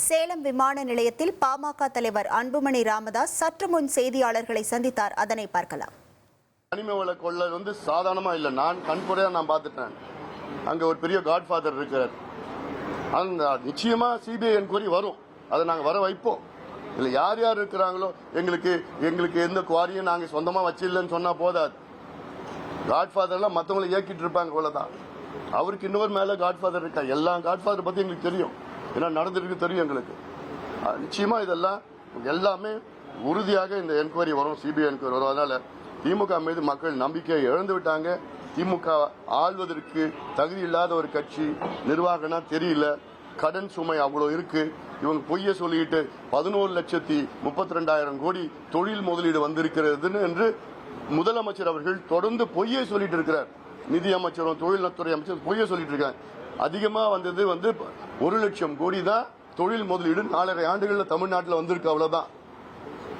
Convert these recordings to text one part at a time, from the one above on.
சேலம் விமான நிலையத்தில் பாமக தலைவர் அன்புமணி ராமதாஸ் சற்று முன் செய்தியாளர்களை சந்தித்தார். அதனை பார்க்கலாம். கனிம வள கொள்ளை சாதாரணமா இல்ல. நான் கண்கூடையா பார்த்துட்டேன். அங்க ஒரு பெரிய காட்ஃபாதர் இருக்கார். அந்த நிச்சயமா சிபிஐ என்கொயரி வரும். அதை நாங்க வர வைப்போம். இல்ல யார் யார் இருக்கிறாங்களோ எங்களுக்கு எந்த குவாரியும் நாங்க சொந்தமா வச்சிடலன்னு சொன்னா போதாது. காட்ஃபாதர்லாம் மற்றவங்களை இயக்கிட்டு இருப்பாங்க அவ்வளவுதான். அவருக்கு இன்னொரு மேல காட்ஃபாதர் இருக்கா. எல்லா காட்ஃபாதர் பத்தி எங்களுக்கு தெரியும். என்ன நடந்திருக்கு தெரியும் எங்களுக்கு. நிச்சயமா இதெல்லாம் எல்லாமே உறுதியாக இந்த என்கொயரி வரும். சிபிஐ என்கொயரி வரும். அதனால திமுக மீது மக்கள் நம்பிக்கையை இழந்து விட்டாங்க. திமுக ஆள்வதற்கு தகுதி இல்லாத ஒரு கட்சி. நிர்வாகம்னா தெரியல. கடன் சுமை அவ்வளவு இருக்கு. இவங்க பொய்ய சொல்லிட்டு 11,32,000 கோடி தொழில் முதலீடு வந்திருக்கிறது என்று முதலமைச்சர் அவர்கள் தொடர்ந்து பொய்யை சொல்லிட்டு இருக்கிறார். நிதி அமைச்சரும் தொழில்துறை அமைச்சர் பொய்ய சொல்லிட்டு இருக்காங்க. அதிகமா வந்தது 1,00,000 கோடி தான் தொழில் முதலீடு 4.5 ஆண்டுகள்ல தமிழ்நாட்டில் வந்திருக்கு. அவ்வளவுதான்.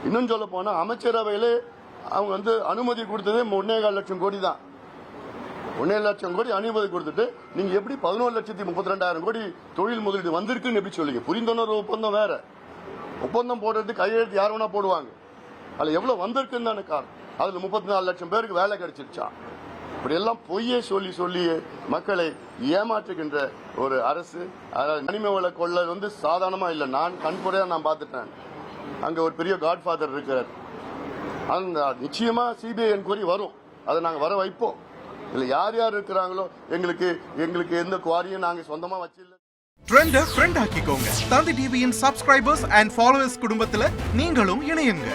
இன்னும் சொல்ல போனா அமைச்சரவையிலே அவங்க அனுமதி கொடுத்ததே 1,4 லட்சம் கோடி தான். 1,7 லட்சம் கோடி அனுமதி கொடுத்துட்டு நீங்க எப்படி 11,32,000 கோடி தொழில் முதலீடு வந்திருக்குன்னு எப்படி சொல்லுங்க? புரிந்துணர்வு ஒப்பந்தம் வேற. ஒப்பந்தம் போடுறதுக்கு கையெழுத்து யார் வேணா போடுவாங்க. அதுல எவ்வளவு வந்திருக்குன்னு தானே காரணம். அதுல 34 லட்சம் பேருக்கு வேலை கிடைச்சிருச்சா? இப்படி எல்லாம் பொய்யே சொல்லி மக்களை ஏமாற்றுகின்ற ஒரு அரசு. கனிம வள கொள்ளை சாதாரணமா இல்ல. நான் கண்கூடையா பார்த்துட்டேன். அங்க ஒரு பெரிய காட்ஃபாதர் இருக்கார். அந்த நிச்சயமா சிபிஐ என்கொயரி வரும். அதை நாங்க வர வைப்போம். இல்ல யார் யார் இருக்கிறாங்களோ எங்களுக்கு எந்த குவாரியும் நாங்க சொந்தமா வச்சிடல. ட்ரெண்ட ஃப்ரெண்ட் ஆக்கிக்கோங்க. தந்தி டிவியின் சப்ஸ்கிரைபர்ஸ் அண்ட் ஃபாலோவர்ஸ் குடும்பத்துல நீங்களும் இணையுங்க.